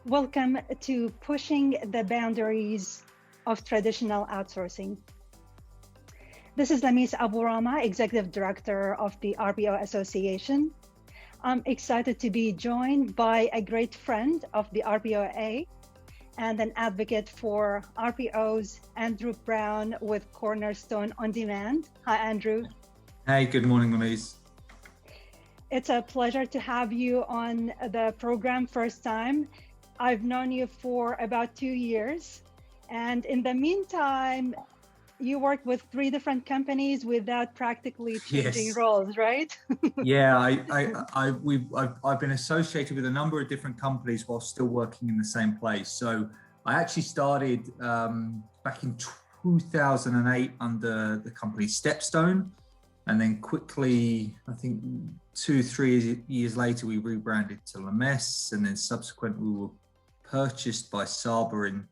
Welcome to Pushing the Boundaries of Traditional Outsourcing. This is Lamis Abu Rama, Executive Director of the RPO Association. I'm excited to be joined by a great friend of the RPOA and an advocate for RPOs, Andrew Brown with Cornerstone Ondemand. Hi, Andrew. Hey, good morning, Lamis. It's a pleasure to have you on the program first time. I've known you for about 2 years. And in the meantime, you worked with 3 different companies without practically changing roles, right? Yeah, I've been associated with a number of different companies while still working in the same place. So I actually started back in 2008 under the company Stepstone. And then quickly, I think 2-3 years later, we rebranded to Lamis, and then subsequently we were purchased by Saba in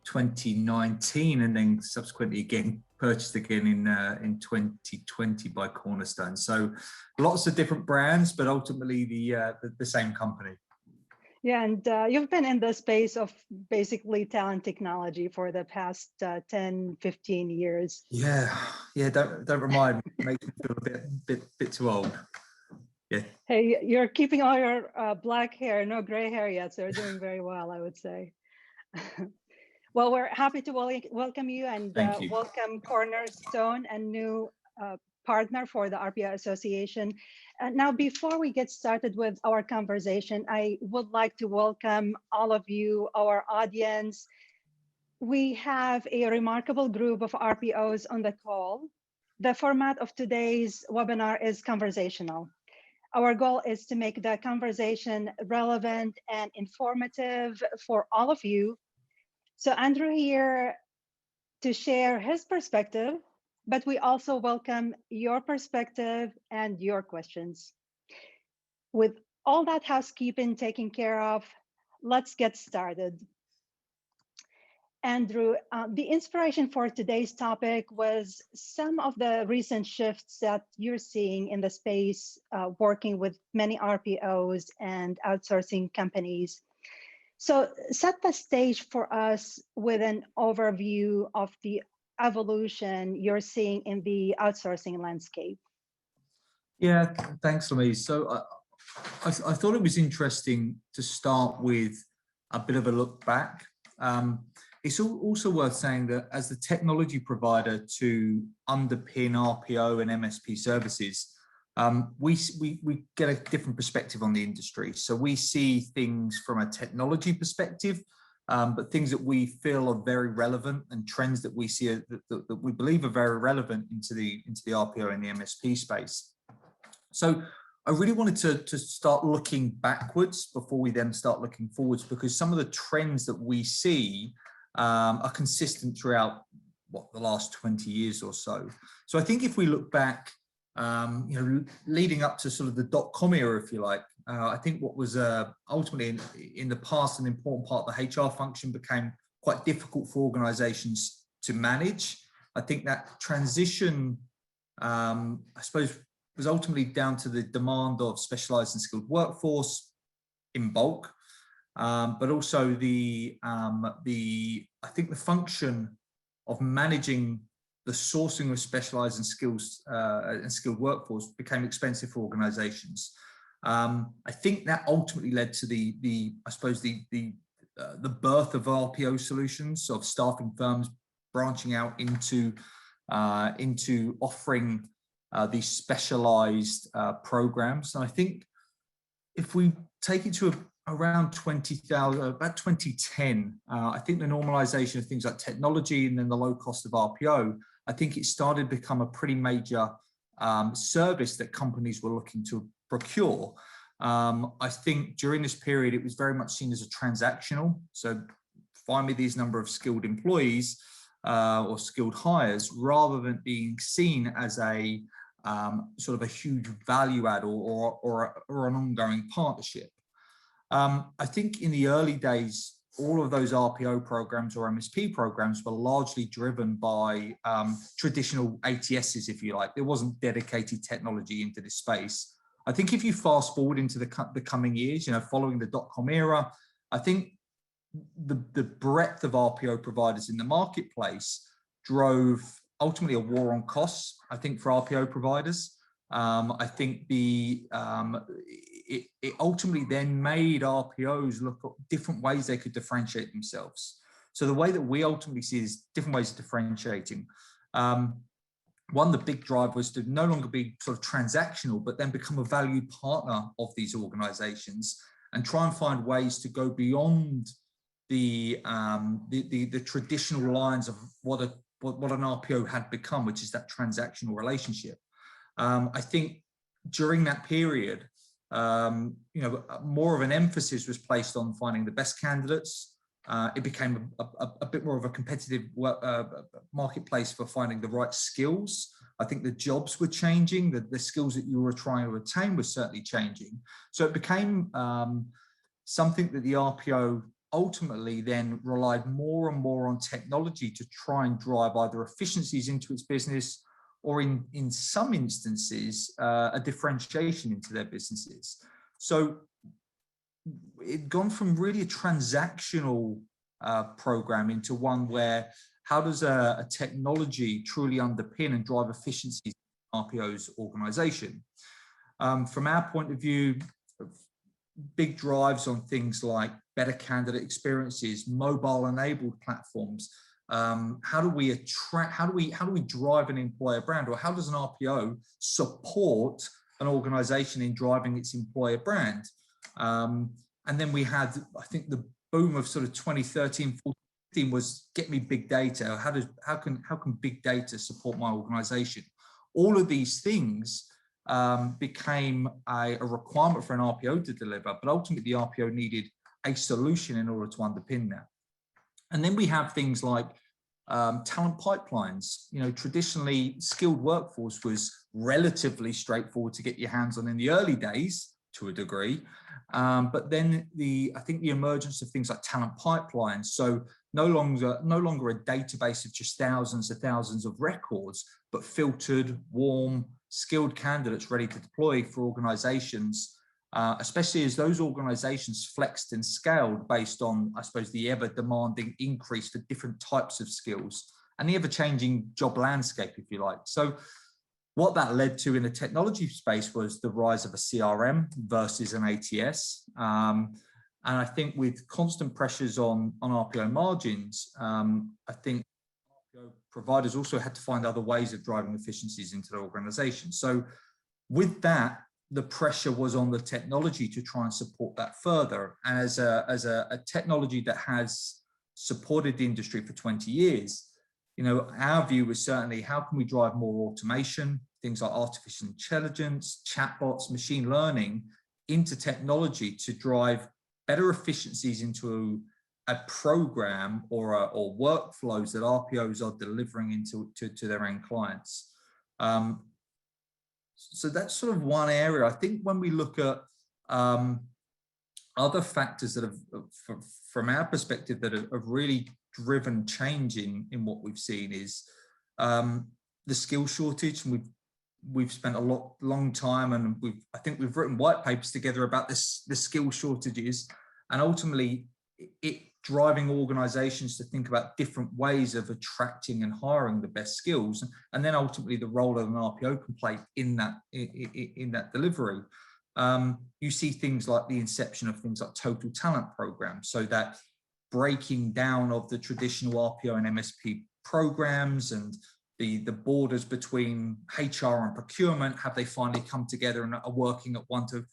2019, and then subsequently again purchased again in 2020 by Cornerstone. So lots of different brands, but ultimately the same company. Yeah, and you've been in the space of basically talent technology for the past 10, 15 years. Yeah, don't remind me. It makes me feel a bit too old. Yeah. Hey, you're keeping all your black hair, no gray hair yet, so you're doing very well, I would say. Well, we're happy to welcome you and welcome Cornerstone, a new partner for the RPO Association. Now, before we get started with our conversation, I would like to welcome all of you, our audience. We have a remarkable group of RPOs on the call. The format of today's webinar is conversational. Our goal is to make the conversation relevant and informative for all of you. So Andrew here to share his perspective, but we also welcome your perspective and your questions. With all that housekeeping taken care of, let's get started. Andrew, the inspiration for today's topic was some of the recent shifts that you're seeing in the space, working with many RPOs and outsourcing companies. So set the stage for us with an overview of the evolution you're seeing in the outsourcing landscape. Yeah, thanks, Lamis. So I thought it was interesting to start with a bit of a look back. It's also worth saying that as the technology provider to underpin RPO and MSP services, we get a different perspective on the industry. So we see things from a technology perspective, but things that we feel are very relevant and trends that we see that we believe are very relevant into the RPO and the MSP space. So I really wanted to start looking backwards before we then start looking forwards, because some of the trends that we see are consistent throughout the last 20 years or so. So I think if we look back, leading up to sort of the .com era, if you like, I think what was ultimately in the past an important part of the HR function became quite difficult for organizations to manage. I think that transition, I suppose, was ultimately down to the demand of specialized and skilled workforce in bulk. But also I think the function of managing the sourcing of specialized and skilled workforce became expensive for organizations. I think that ultimately led to the birth of RPO solutions, of staffing firms branching out into offering these specialized programs. And I think if we take it to around 20,000, about 2010, I think the normalization of things like technology and then the low cost of RPO, I think it started to become a pretty major service that companies were looking to procure. I think during this period, it was very much seen as a transactional. So find me these number of skilled employees or skilled hires, rather than being seen as a sort of a huge value add or an ongoing partnership. I think in the early days, all of those RPO programs or MSP programs were largely driven by traditional ATSs, if you like. There wasn't dedicated technology into this space. I think if you fast forward into the coming years, following the .com era, I think the breadth of RPO providers in the marketplace drove ultimately a war on costs, I think, for RPO providers. I think it ultimately then made RPOs look at different ways they could differentiate themselves. So the way that we ultimately see is different ways of differentiating. One, the big drive was to no longer be sort of transactional, but then become a valued partner of these organizations and try and find ways to go beyond the traditional lines of what an RPO had become, which is that transactional relationship. I think during that period, more of an emphasis was placed on finding the best candidates. It became a bit more of a competitive marketplace for finding the right skills. I think the jobs were changing, the skills that you were trying to attain were certainly changing. So it became something that the RPO ultimately then relied more and more on technology to try and drive either efficiencies into its business or in some instances, a differentiation into their businesses. So it'd gone from really a transactional program into one where how does a technology truly underpin and drive efficiencies in RPO's organization? From our point of view, big drives on things like better candidate experiences, mobile enabled platforms. How do we attract, how do we drive an employer brand, or how does an RPO support an organization in driving its employer brand? And then we had, I think, the boom of sort of 2013, 14 was get me big data. How can big data support my organization? All of these things became a requirement for an RPO to deliver, but ultimately the RPO needed a solution in order to underpin that. And then we have things like talent pipelines. Traditionally skilled workforce was relatively straightforward to get your hands on in the early days to a degree. But then I think the emergence of things like talent pipelines. So no longer a database of just thousands and thousands of records, but filtered, warm, skilled candidates ready to deploy for organizations, especially as those organizations flexed and scaled based on, I suppose, the ever demanding increase for different types of skills and the ever changing job landscape, if you like. So what that led to in the technology space was the rise of a CRM versus an ATS. And I think with constant pressures on RPO margins, I think RPO providers also had to find other ways of driving efficiencies into their organization. So with that, the pressure was on the technology to try and support that further. And as a technology that has supported the industry for 20 years, our view was certainly how can we drive more automation, things like artificial intelligence, chatbots, machine learning into technology to drive better efficiencies into a program or workflows that RPOs are delivering into to their end clients. So that's sort of one area. I think when we look at other factors that have, from our perspective, that have really driven change in what we've seen is the skill shortage. And we've spent a long time, and I think we've written white papers together about the skill shortages, and ultimately it driving organizations to think about different ways of attracting and hiring the best skills, and then ultimately the role of an RPO can play in that delivery. You see things like the inception of things like total talent programs, so that breaking down of the traditional RPO and MSP programs and the borders between HR and procurement, have they finally come together and are working at one to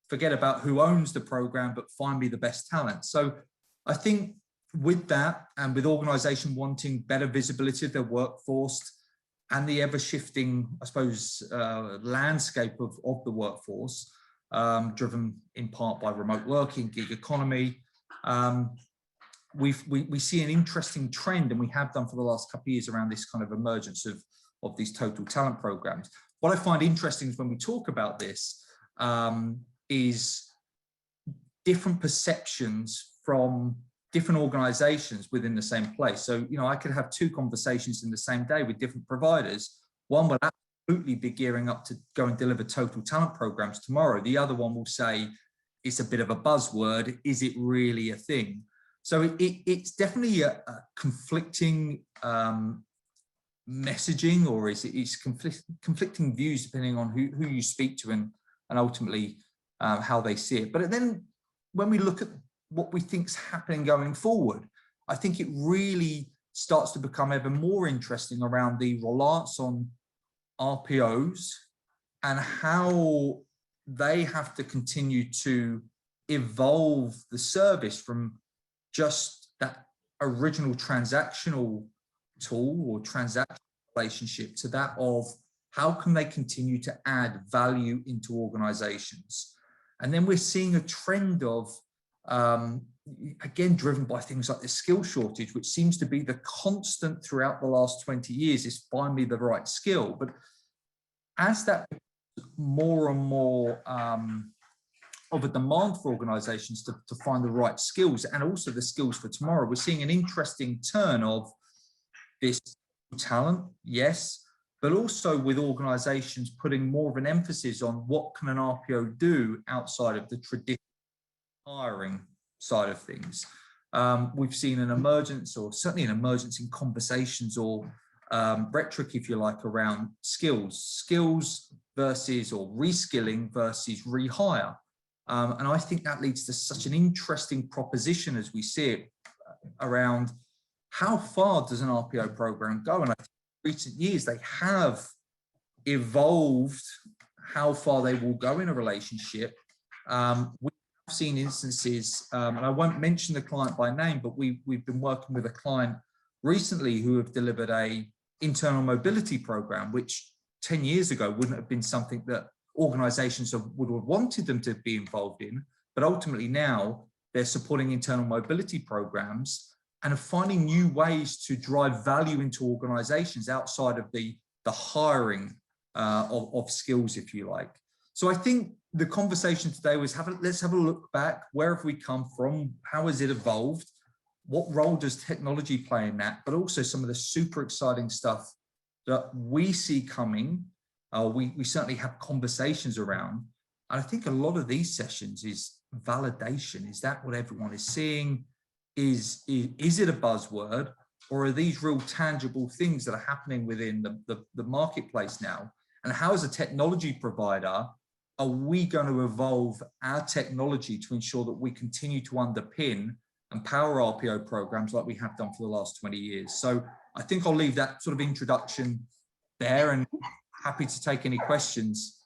forget about who owns the program, but find me the best talent. So I think with that, and with organization wanting better visibility of their workforce and the ever shifting, I suppose, landscape of the workforce, driven in part by remote working, gig economy, we see an interesting trend, and we have done for the last couple of years, around this kind of emergence of these total talent programs. What I find interesting is when we talk about this, is different perceptions from different organizations within the same place. So, I could have two conversations in the same day with different providers. One will absolutely be gearing up to go and deliver total talent programs tomorrow. The other one will say, it's a bit of a buzzword. Is it really a thing? So it's definitely a conflicting messaging, or it's conflicting views depending on who you speak to and ultimately how they see it. But then when we look at what we think's happening going forward, I think it really starts to become ever more interesting around the reliance on RPOs and how they have to continue to evolve the service from just that original transactional tool or transactional relationship to that of how can they continue to add value into organizations. And then we're seeing a trend of, again, driven by things like the skill shortage, which seems to be the constant throughout the last 20 years, is find me the right skill. But as that becomes more and more of a demand for organizations to find the right skills and also the skills for tomorrow, we're seeing an interesting turn of this talent, yes, but also with organizations putting more of an emphasis on what can an RPO do outside of the traditional hiring side of things. We've seen an emergence, or certainly an emergence in conversations or rhetoric, if you like, around skills versus, or reskilling versus rehire. And I think that leads to such an interesting proposition as we see it around how far does an RPO program go? And I think in recent years, they have evolved how far they will go in a relationship. We've seen instances, and I won't mention the client by name, but we've been working with a client recently who have delivered a internal mobility program, which 10 years ago wouldn't have been something that organizations would have wanted them to be involved in, but ultimately now they're supporting internal mobility programs and are finding new ways to drive value into organizations outside of the hiring of skills, if you like. So I think the conversation today was, let's have a look back. Where have we come from? How has it evolved? What role does technology play in that? But also some of the super exciting stuff that we see coming. We certainly have conversations around. And I think a lot of these sessions is validation. Is that what everyone is seeing? Is it a buzzword, or are these real tangible things that are happening within the marketplace now? And how, as a technology provider, are we going to evolve our technology to ensure that we continue to underpin and power RPO programs like we have done for the last 20 years? So I think I'll leave that sort of introduction there and happy to take any questions.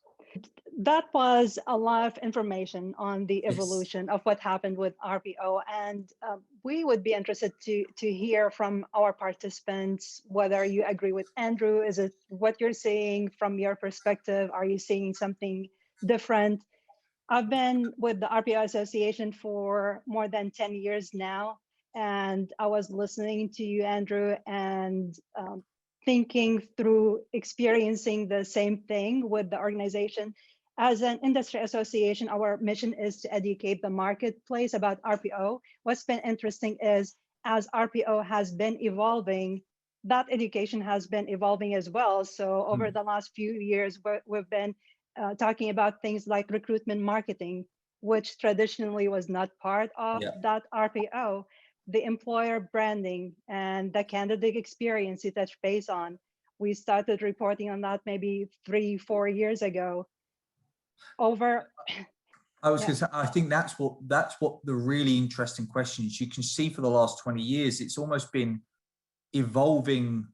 That was a lot of information on the evolution of what happened with RPO, and we would be interested to hear from our participants whether you agree with Andrew. Is it what you're seeing from your perspective? Are you seeing something different? I've been with the RPO Association for more than 10 years now, and I was listening to you, Andrew, and thinking through experiencing the same thing with the organization. As an industry association, our mission is to educate the marketplace about RPO. What's been interesting is, as RPO has been evolving, that education has been evolving as well. So over the last few years, we've been talking about things like recruitment marketing, which traditionally was not part of that RPO. The employer branding and the candidate experience you touch base on. We started reporting on that maybe 3-4 years ago. I was going to say, I think that's what the really interesting question is. You can see for the last 20 years, it's almost been evolving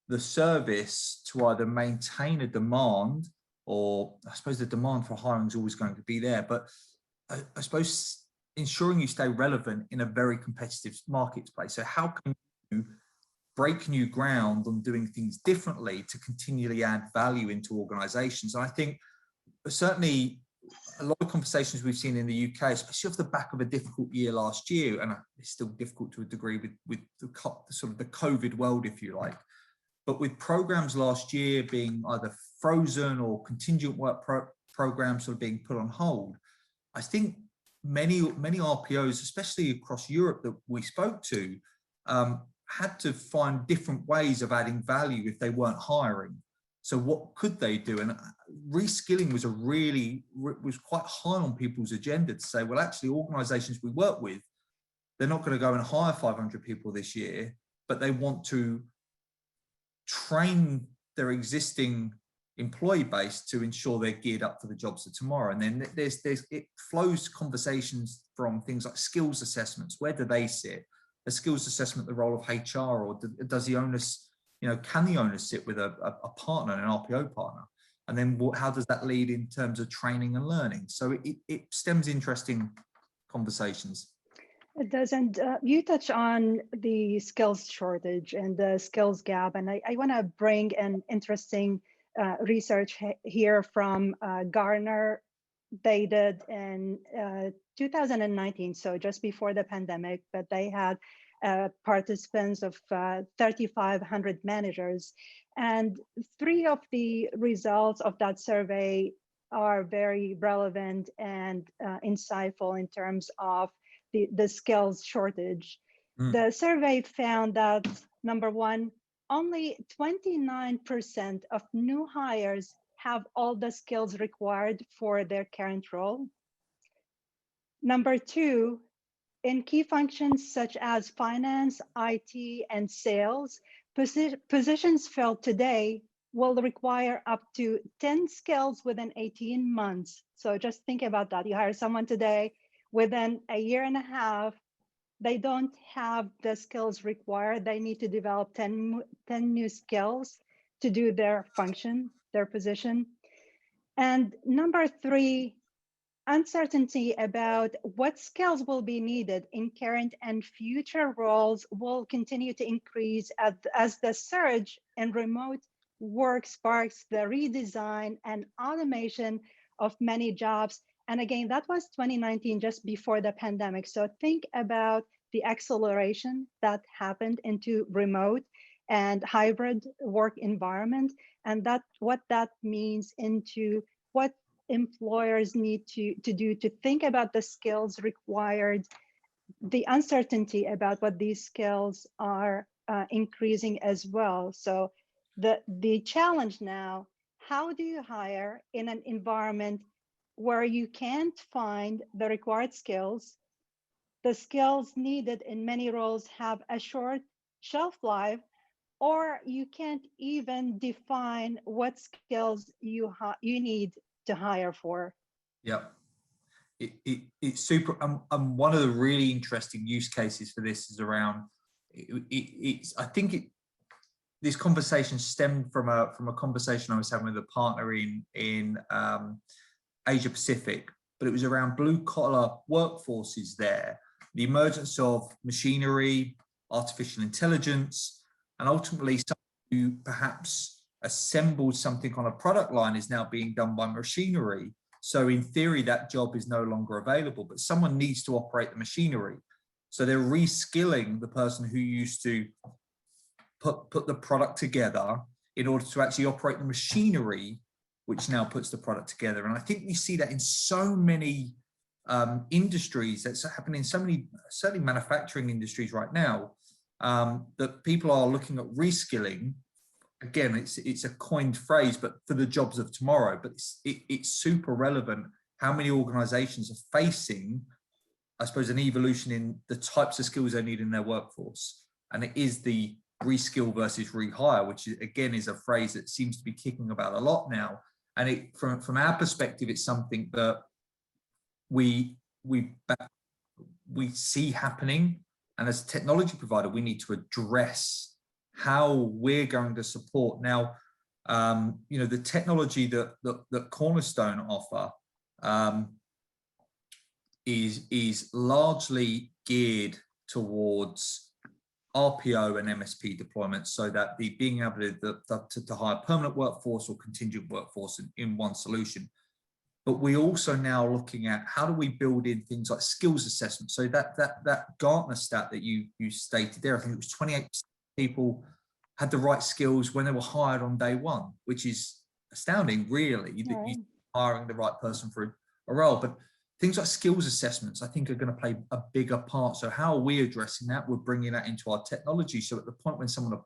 the service to either maintain a demand, or I suppose the demand for hiring is always going to be there, but I suppose ensuring you stay relevant in a very competitive marketplace. So how can you break new ground on doing things differently to continually add value into organizations? And I think certainly a lot of conversations we've seen in the UK, especially off the back of a difficult year last year, and it's still difficult to a degree with the sort of the COVID world, if you like, but with programs last year being either frozen or contingent work programs sort of being put on hold, I think many RPOs, especially across Europe that we spoke to, had to find different ways of adding value if they weren't hiring. So what could they do? And reskilling was quite high on people's agenda to say, well, actually, organizations we work with, they're not going to go and hire 500 people this year, but they want to train their existing employee base to ensure they're geared up for the jobs of tomorrow. And then it flows conversations from things like skills assessments. Where do they sit? A skills assessment, the role of HR, or does the onus, can the owner sit with a partner, an RPO partner? And then how does that lead in terms of training and learning? So it stems interesting conversations. It does. And you touch on the skills shortage and the skills gap. And I want to bring an interesting research here from Gartner. They did in 2019, so just before the pandemic, but they had participants of 3,500 managers. And 3 of the results of that survey are very relevant and insightful in terms of the skills shortage. The survey found that, number one, only 29% of new hires have all the skills required for their current role. Number 2, in key functions such as finance, IT, and sales, positions filled today will require up to 10 skills within 18 months. So just think about that. You hire someone today, within a year and a half, they don't have the skills required. They need to develop 10 new skills to do their function, their position. And number 3, uncertainty about what skills will be needed in current and future roles will continue to increase as the surge in remote work sparks the redesign and automation of many jobs. And again, that was 2019, just before the pandemic. So think about the acceleration that happened into remote and hybrid work environment, and what that means into what employers need to do to think about the skills required, the uncertainty about what these skills are increasing as well. So the challenge now, how do you hire in an environment where you can't find the required skills? The skills needed in many roles have a short shelf life, or you can't even define what skills you need to hire for. Yeah, it's super. And one of the really interesting use cases for this is around. I think this conversation stemmed from a conversation I was having with a partner in Asia Pacific, but it was around blue collar workforces there, the emergence of machinery, artificial intelligence, and ultimately someone who perhaps assembled something on a product line is now being done by machinery. So in theory, that job is no longer available, but someone needs to operate the machinery. So they're reskilling the person who used to put the product together in order to actually operate the machinery, which now puts the product together. And I think we see that in so many industries. That's happening in so many, certainly manufacturing industries right now, that people are looking at reskilling. Again, it's a coined phrase, but for the jobs of tomorrow. But it's super relevant how many organizations are facing, I suppose, an evolution in the types of skills they need in their workforce. And it is the reskill versus rehire, which again is a phrase that seems to be kicking about a lot now. And from our perspective, it's something that we see happening. And as a technology provider, we need to address how we're going to support. Now, the technology that Cornerstone offer is largely geared towards RPO and MSP deployments, so that the being able to hire permanent workforce or contingent workforce in one solution. But we're also now looking at how do we build in things like skills assessment. So that Gartner stat that you stated there, I think it was 28% people had the right skills when they were hired on day one, which is astounding, really, that you're hiring the right person for a role. But things like skills assessments, I think, are going to play a bigger part. So how are we addressing that? We're bringing that into our technology. So at the point when someone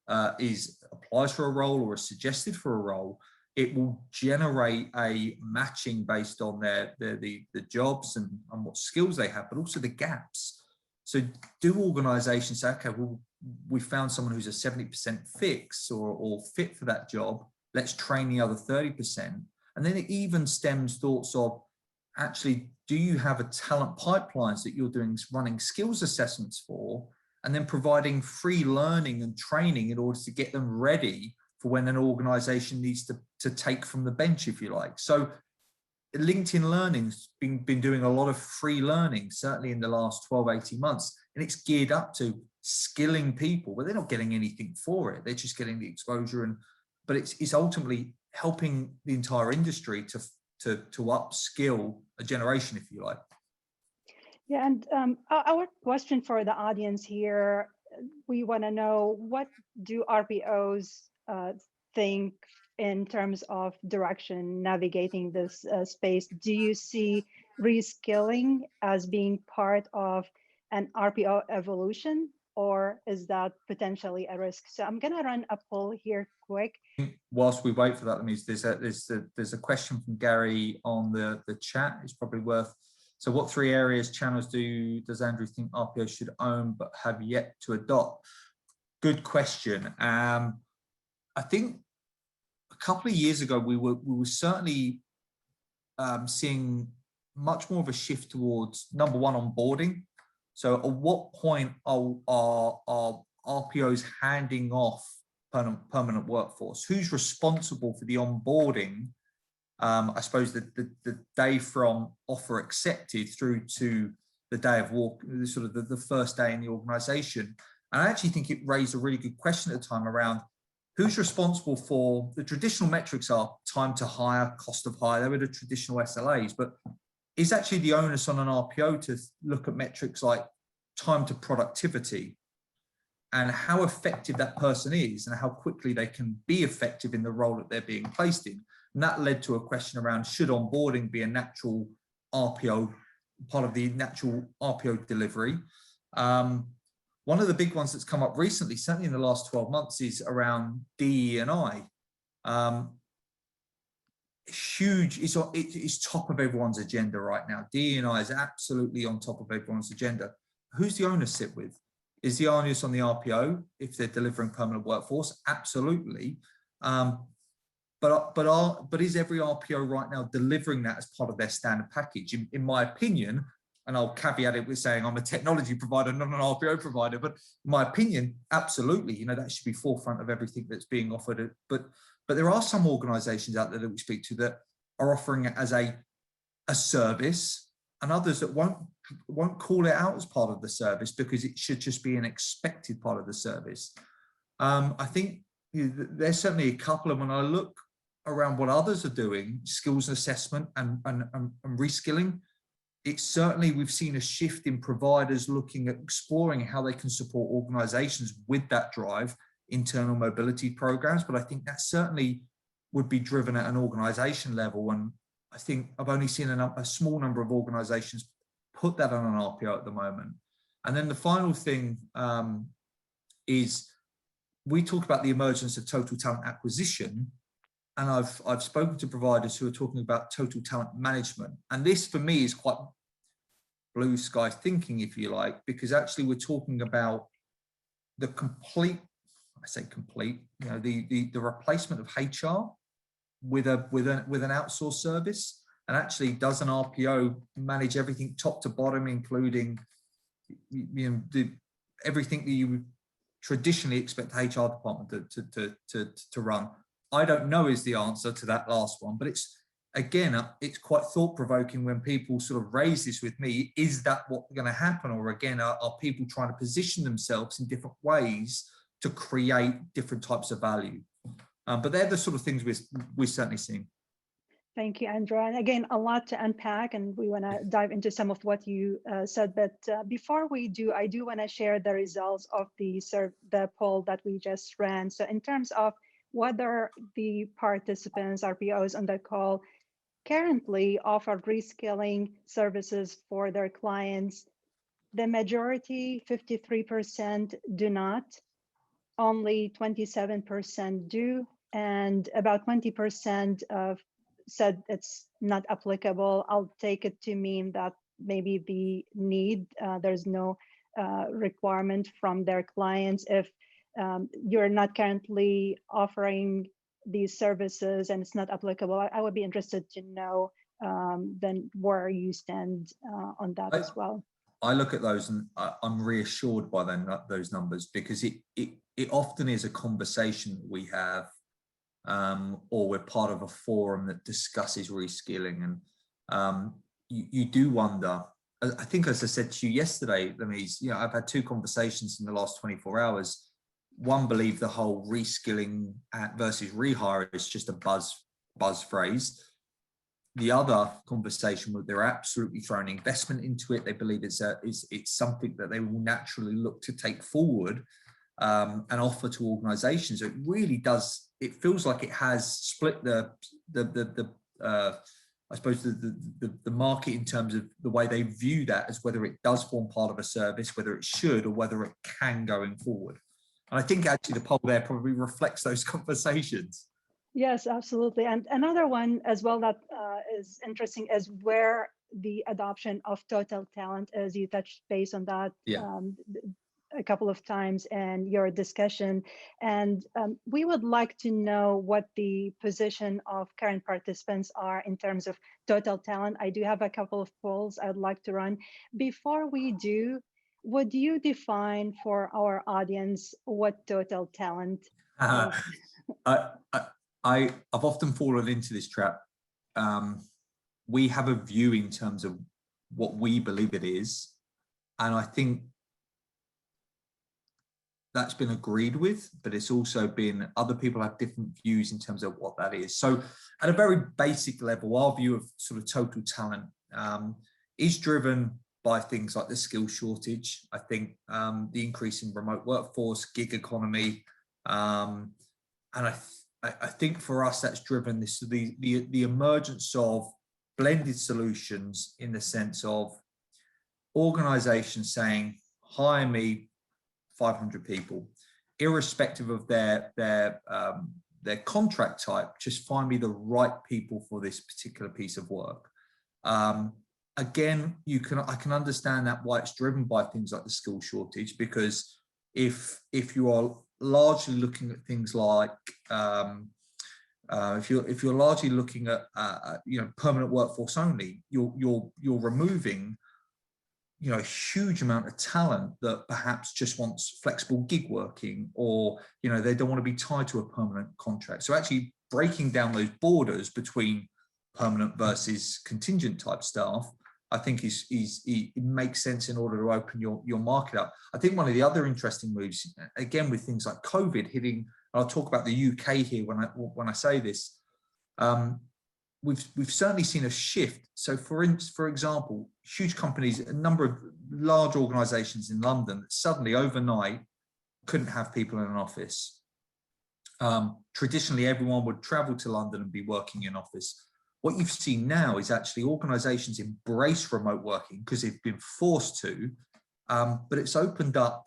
applies for a role or is suggested for a role, it will generate a matching based on the jobs and what skills they have, but also the gaps. So do organizations say, okay, well, we found someone who's a 70% fix or fit for that job, let's train the other 30%. And then it even stems thoughts of, actually, do you have a talent pipelines that you're doing, running skills assessments for, and then providing free learning and training in order to get them ready for when an organization needs to take from the bench, if you like. So LinkedIn Learning's been doing a lot of free learning, certainly in the last 12, 18 months, and it's geared up to skilling people, but they're not getting anything for it. They're just getting the exposure, but it's ultimately helping the entire industry to upskill a generation, if you like. Yeah, and our question for the audience here, we want to know, what do RPOs think in terms of direction navigating this space? Do you see reskilling as being part of an RPO evolution, or is that potentially a risk? So I'm going to run a poll here quick. Whilst we wait for that, that means there's a question from Gary on the chat. It's probably worth. So what 3 areas, channels does Andrew think RPO should own but have yet to adopt? Good question. I think a couple of years ago, we were certainly seeing much more of a shift towards, number one, onboarding. So at what point are RPOs handing off permanent workforce? Who's responsible for the onboarding? I suppose the day from offer accepted through to the day of sort of the first day in the organization. And I actually think it raised a really good question at the time around who's responsible for the traditional metrics are time to hire, cost of hire. They were the traditional SLAs, but is actually the onus on an RPO to look at metrics like time to productivity and how effective that person is and how quickly they can be effective in the role that they're being placed in. And that led to a question around, should onboarding be a natural RPO, part of the natural RPO delivery? One of the big ones that's come up recently, certainly in the last 12 months, is around DE&I. Huge, it's top of everyone's agenda right now. DE&I is absolutely on top of everyone's agenda. Who's the onus sit with? Is the onus on the RPO if they're delivering permanent workforce? Absolutely. But is every RPO right now delivering that as part of their standard package? In my opinion, and I'll caveat it with saying I'm a technology provider, not an RPO provider, but in my opinion, absolutely, that should be forefront of everything that's being offered. But there are some organizations out there that we speak to that are offering it as a service, and others that won't call it out as part of the service because it should just be an expected part of the service. I think there's certainly a couple of, when I look around what others are doing, skills assessment and reskilling, it's certainly, we've seen a shift in providers looking at exploring how they can support organizations with that drive, internal mobility programs. But I think that certainly would be driven at an organization level. And I think I've only seen a small number of organizations put that on an RPO at the moment. And then the final thing is, we talk about the emergence of total talent acquisition. And I've spoken to providers who are talking about total talent management. And this for me is quite blue sky thinking, if you like, because actually we're talking about the complete, I say complete, the replacement of HR with an outsourced service. And actually, does an RPO manage everything top to bottom, including everything that you would traditionally expect the HR department to run? I don't know is the answer to that last one, but it's quite thought-provoking when people sort of raise this with me. Is that what's going to happen? Or again, are people trying to position themselves in different ways to create different types of value? But they're the sort of things we're certainly seeing. Thank you, Andrew. And again, a lot to unpack, and we want to dive into some of what you said. But before we do, I do want to share the results of the poll that we just ran. So in terms of whether the participants, RPOs on the call, currently offer reskilling services for their clients, the majority, 53%, do not. Only 27% do, and about 20% said it's not applicable. I'll take it to mean that maybe the need, there's no requirement from their clients. If you're not currently offering these services and it's not applicable, I would be interested to know then where you stand on that as well. I look at those and I'm reassured by those numbers, because it often is a conversation that we have, or we're part of a forum that discusses reskilling, and you do wonder. I think, as I said to you yesterday, Lamise, I've had 2 conversations in the last 24 hours. One believed the whole reskilling versus rehire is just a buzz phrase. The other conversation, they're absolutely throwing investment into it. They believe it's something that they will naturally look to take forward and offer to organisations. It really does. It feels like it has split the I suppose the market in terms of the way they view that, as whether it does form part of a service, whether it should, or whether it can going forward. And I think actually the poll there probably reflects those conversations. Yes, absolutely. And another one as well that is interesting is where the adoption of total talent is. You touched base on that a couple of times in your discussion. And we would like to know what the position of current participants are in terms of total talent. I do have a couple of polls I'd like to run. Before we do, would you define for our audience what total talent is? I've often fallen into this trap. We have a view in terms of what we believe it is, and I think that's been agreed with, but it's also been, other people have different views in terms of what that is. So at a very basic level, our view of sort of total talent is driven by things like the skill shortage. I think the increase in remote workforce, gig economy, and I think for us that's driven the emergence of blended solutions, in the sense of organizations saying, hire me 500 people, irrespective of their contract type, just find me the right people for this particular piece of work. Again, I can understand that, why it's driven by things like the skill shortage, because if you are largely looking at things like if you're largely looking at permanent workforce only, you're removing a huge amount of talent that perhaps just wants flexible gig working, or they don't want to be tied to a permanent contract. So actually breaking down those borders between permanent versus contingent type staff, I think it makes sense in order to open your market up. I think one of the other interesting moves, again with things like COVID hitting, I'll talk about the UK here when I say this, we've certainly seen a shift. So for example, huge companies, a number of large organizations in London that suddenly overnight couldn't have people in an office. Traditionally, everyone would travel to London and be working in office. What you've seen now is actually organizations embrace remote working because they've been forced to, but it's opened up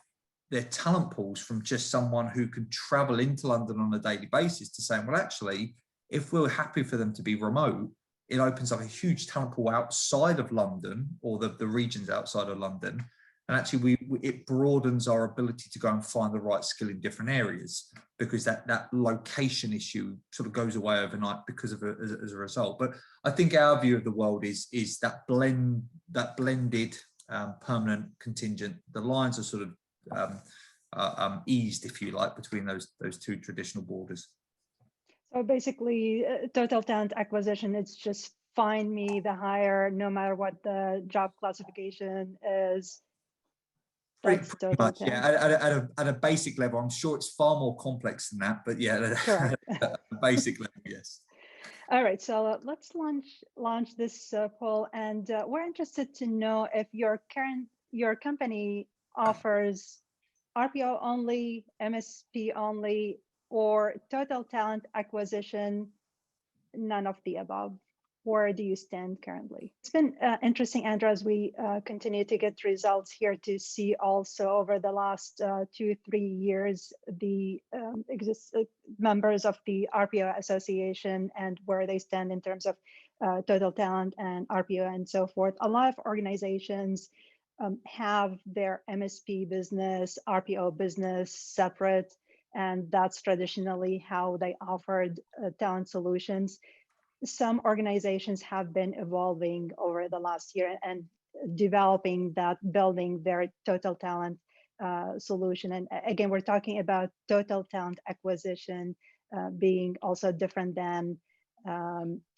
their talent pools from just someone who can travel into London on a daily basis to saying, well, actually, if we're happy for them to be remote, it opens up a huge talent pool outside of London, or the regions outside of London. And actually, it broadens our ability to go and find the right skill in different areas, because that location issue sort of goes away overnight because of as a result. But I think our view of the world is that blended permanent contingent. The lines are sort of eased, if you like, between those two traditional borders. So basically, total talent acquisition, it's just find me the hire, no matter what the job classification is. That's pretty much, yeah. At a basic level, I'm sure it's far more complex than that, but yeah, sure. At a basic level, yes. All right, so let's launch this poll, and we're interested to know if your company offers RPO only, MSP only, or total talent acquisition, none of the above. Where do you stand currently? It's been interesting, Andrew, as we continue to get results here, to see also over the last 2-3 years the members of the RPO Association and where they stand in terms of total talent and RPO and so forth. A lot of organizations have their MSP business, RPO business separate, and that's traditionally how they offered talent solutions. Some organizations have been evolving over the last year and developing that, building their total talent solution. And again, we're talking about total talent acquisition being also different than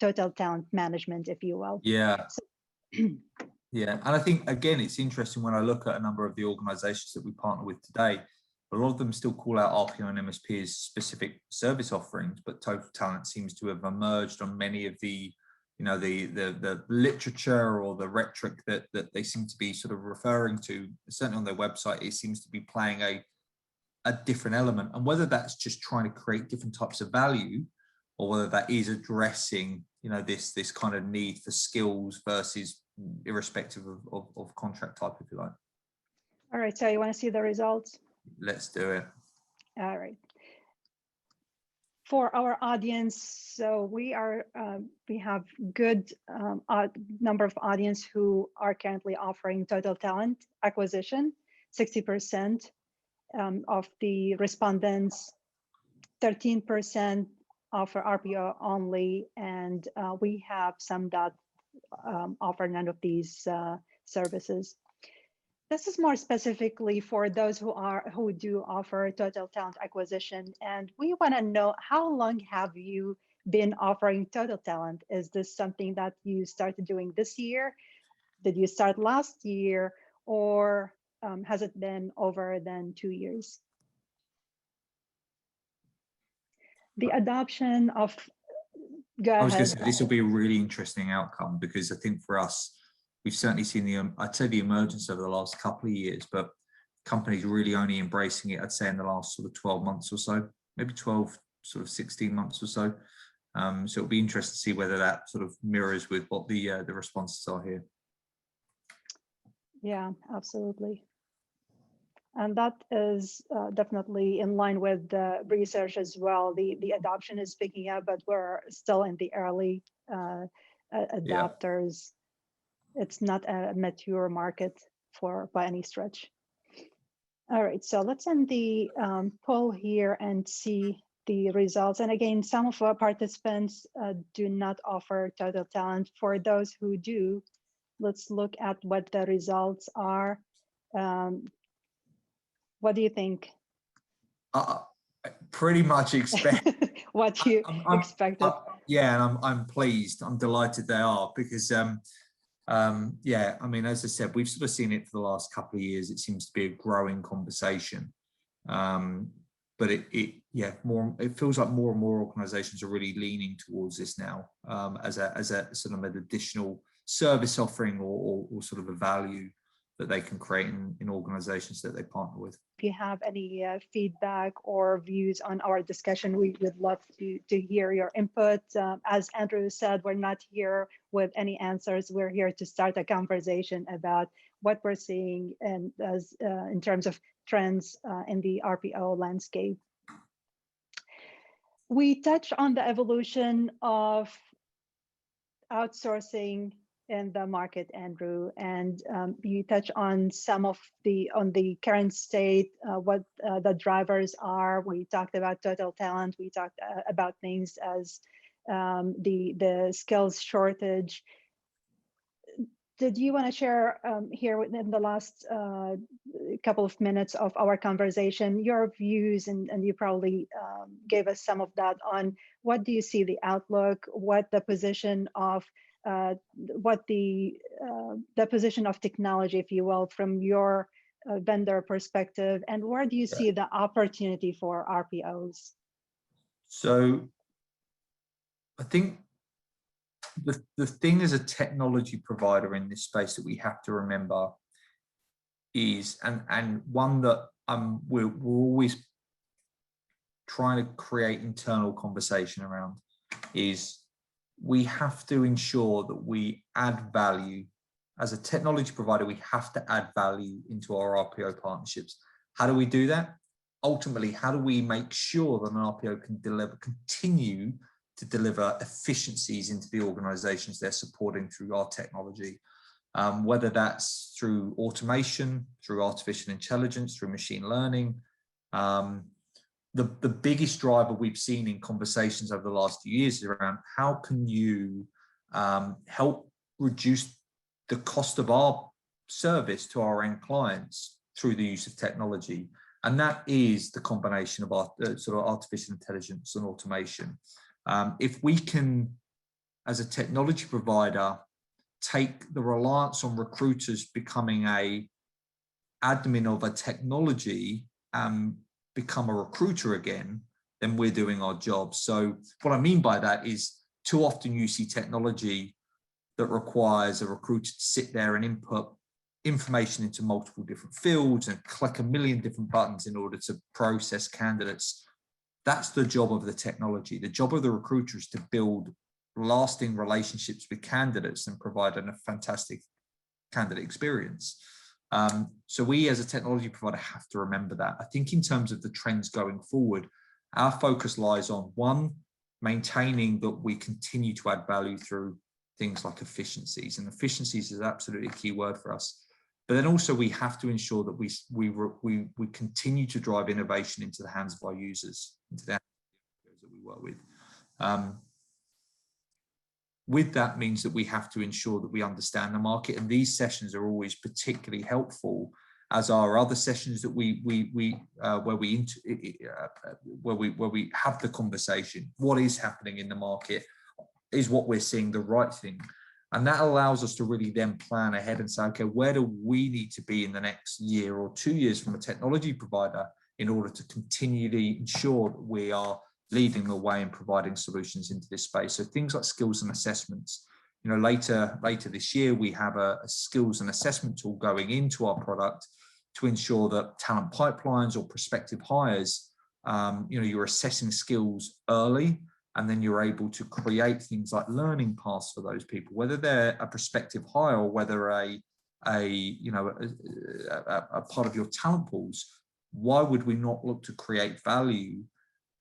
total talent management, if you will. Yeah. So, yeah, and I think, again, it's interesting when I look at a number of the organizations that we partner with today, a lot of them still call out RPO and MSP as specific service offerings, but total talent seems to have emerged on many of the, you know, the literature or the rhetoric that they seem to be sort of referring to. Certainly on their website, it seems to be playing a different element, and whether that's just trying to create different types of value, or whether that is addressing, you know, this kind of need for skills versus irrespective of contract type, if you like. all right, so you want to see the results? Let's do it. All right. For our audience, so we have good number of audience who are currently offering total talent acquisition. 60% of the respondents, 13% offer RPO only, and we have some that offer none of these services. This is more specifically for those who do offer total talent acquisition, and we want to know, how long have you been offering total talent? Is this something that you started doing this year? Did you start last year, or has it been over than 2 years? The adoption of, go ahead. I was going to say, this will be a really interesting outcome, because I think for us, we've certainly seen I'd say the emergence over the last couple of years, but companies really only embracing it, I'd say, in the last sort of 12 months or so, maybe 12, sort of 16 months or so. So it'll be interesting to see whether that sort of mirrors with what the responses are here. Yeah, absolutely. And that is definitely in line with the research as well. The adoption is picking up, but we're still in the early adopters. Yeah. It's not a mature market by any stretch. All right, so let's end the poll here and see the results. And again, some of our participants do not offer total talent. For those who do, let's look at what the results are. What do you think? Pretty much expect what you expected. Yeah, and I'm pleased. I'm delighted they are, because yeah, I mean, as I said, we've sort of seen it for the last couple of years. It seems to be a growing conversation, but it feels like more and more organizations are really leaning towards this now, as a sort of an additional service offering, or sort of a value that they can create in organizations that they partner with. If you have any feedback or views on our discussion, we would love to hear your input. As Andrew said, we're not here with any answers. We're here to start a conversation about what we're seeing and in terms of trends in the RPO landscape. We touched on the evolution of outsourcing in the market, Andrew, and you touch on some of the current state, what the drivers are. We talked about total talent. We talked about things as the skills shortage. Did you want to share here within the last couple of minutes of our conversation your views, and you probably gave us some of that, on what do you see the outlook, what the position of the position of technology, if you will, from your vendor perspective, and where do you see the opportunity for RPOs? So I think the thing as a technology provider in this space that we have to remember is, and one that we're always trying to create internal conversation around, is we have to ensure that we add value. As a technology provider, we have to add value into our RPO partnerships. How do we do that? Ultimately, how do we make sure that an RPO can continue to deliver efficiencies into the organizations they're supporting through our technology? whether that's through automation, through artificial intelligence, through machine learning. The biggest driver we've seen in conversations over the last few years is around how can you help reduce the cost of our service to our end clients through the use of technology. And that is the combination of our sort of artificial intelligence and automation. If we can, as a technology provider, take the reliance on recruiters becoming a admin of a technology and become a recruiter again, then we're doing our job. So what I mean by that is too often you see technology that requires a recruiter to sit there and input information into multiple different fields and click a million different buttons in order to process candidates. That's the job of the technology. The job of the recruiter is to build lasting relationships with candidates and provide a fantastic candidate experience. So we as a technology provider have to remember that. I think in terms of the trends going forward, our focus lies on, one, maintaining that we continue to add value through things like efficiencies, and efficiencies is absolutely a key word for us. But then also we have to ensure that we continue to drive innovation into the hands of our users, into the hands of those that we work with. With that means that we have to ensure that we understand the market, and these sessions are always particularly helpful, as are other sessions that where we have the conversation. What is happening in the market? Is what we're seeing the right thing? And that allows us to really then plan ahead and say, okay, where do we need to be in the next year or 2 years from a technology provider in order to continually ensure that we are leading the way and providing solutions into this space? So things like skills and assessments. You know, later this year, we have a skills and assessment tool going into our product to ensure that talent pipelines or prospective hires, you're assessing skills early, and then you're able to create things like learning paths for those people, whether they're a prospective hire or whether a part of your talent pools. Why would we not look to create value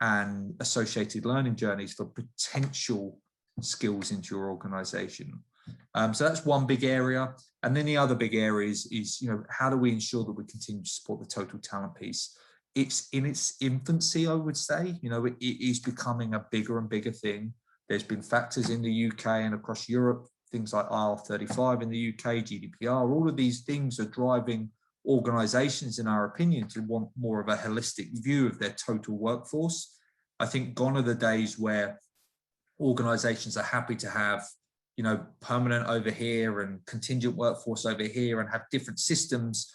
and associated learning journeys for potential skills into your organization? So that's one big area. And then the other big area is how do we ensure that we continue to support the total talent piece? It's in its infancy, I would say. It is becoming a bigger and bigger thing. There's been factors in the UK and across Europe, things like IR35 in the UK, GDPR, all of these things are driving organizations, in our opinion, to want more of a holistic view of their total workforce. I think gone are the days where organizations are happy to have, permanent over here and contingent workforce over here and have different systems.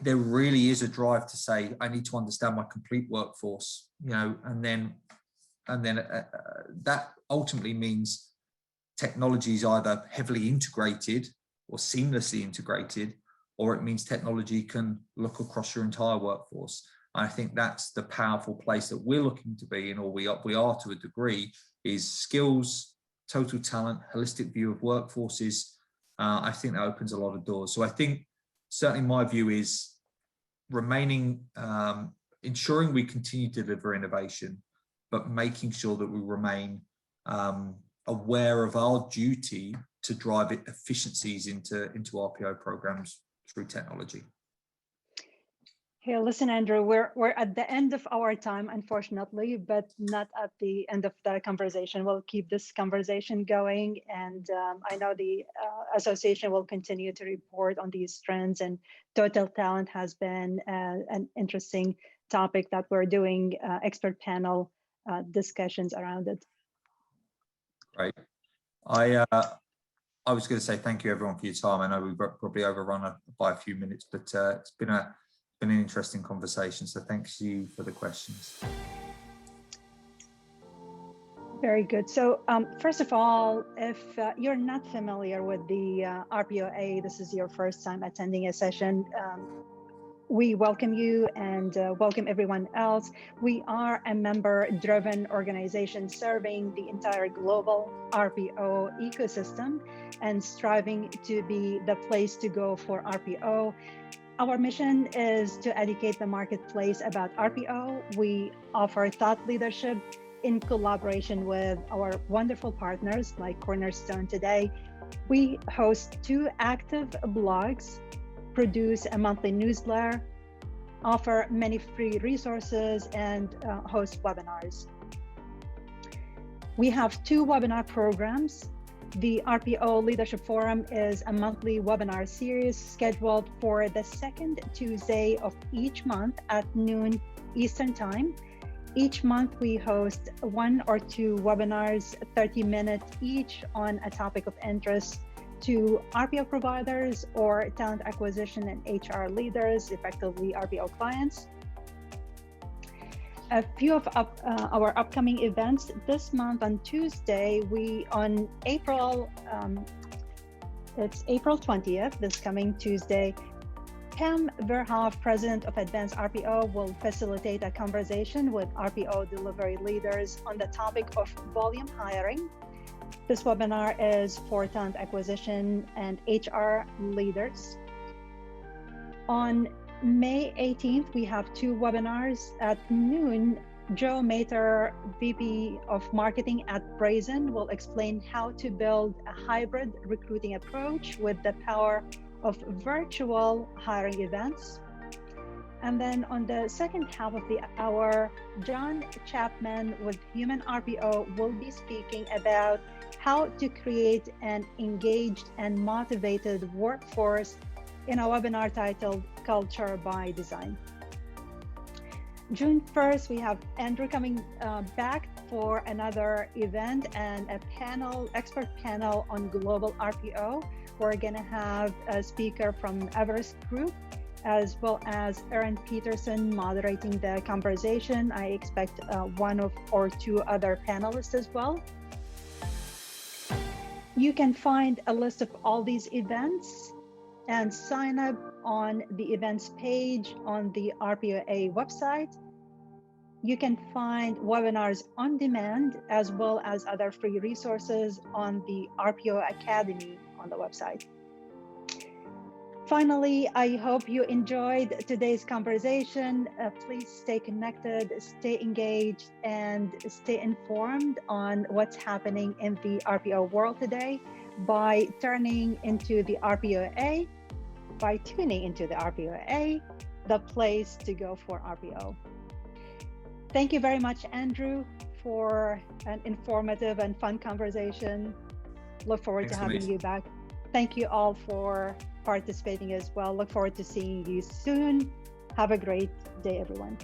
There really is a drive to say, I need to understand my complete workforce, and then that ultimately means technology is either heavily integrated or seamlessly integrated, or it means technology can look across your entire workforce. I think that's the powerful place that we're looking to be in, or we are to a degree, is skills, total talent, holistic view of workforces. I think that opens a lot of doors. So I think certainly my view is remaining, ensuring we continue to deliver innovation, but making sure that we remain aware of our duty to drive efficiencies into RPO programs through technology. Hey, listen, Andrew, we're at the end of our time, unfortunately, but not at the end of the conversation. We'll keep this conversation going, and I know the association will continue to report on these trends, and total talent has been an interesting topic that we're doing expert panel discussions around it. Great. I was going to say thank you everyone for your time. I know we've probably overrun by a few minutes, but it's been an interesting conversation. So thanks you for the questions. Very good. So first of all, if you're not familiar with the RPOA, this is your first time attending a session, we welcome you and welcome everyone else. We are a member-driven organization serving the entire global RPO ecosystem and striving to be the place to go for RPO. Our mission is to educate the marketplace about RPO. We offer thought leadership in collaboration with our wonderful partners like Cornerstone today, We host 2 active blogs, produce a monthly newsletter, offer many free resources, and host webinars. We have 2 webinar programs. The RPO Leadership Forum is a monthly webinar series scheduled for the second Tuesday of each month at noon Eastern Time. Each month we host 1 or 2 webinars, 30 minutes each, on a topic of interest to RPO providers or talent acquisition and HR leaders, effectively RPO clients. A few of our upcoming events this month on Tuesday, it's April 20th, this coming Tuesday, Pam Verhoff, President of Advanced RPO, will facilitate a conversation with RPO delivery leaders on the topic of volume hiring. This webinar is for talent acquisition and HR leaders. On May 18th, we have 2 webinars at noon. Joe Mater, VP of Marketing at Brazen, will explain how to build a hybrid recruiting approach with the power of virtual hiring events. And then on the second half of the hour, John Chapman with Human RPO will be speaking about how to create an engaged and motivated workforce in a webinar titled Culture by Design. June 1st, we have Andrew coming back for another event and a expert panel on global RPO. We're going to have a speaker from Everest Group, as well as Erin Peterson moderating the conversation. I expect 1 or 2 other panelists as well. You can find a list of all these events and sign up on the events page on the RPOA website. You can find webinars on demand as well as other free resources on the RPO Academy on the website. Finally, I hope you enjoyed today's conversation. Please stay connected, stay engaged, and stay informed on what's happening in the RPO world today by tuning into the RPOA, the place to go for RPO. Thank you very much, Andrew, for an informative and fun conversation. Look forward to having you back. Thank you all for participating as well. Look forward to seeing you soon. Have a great day, everyone.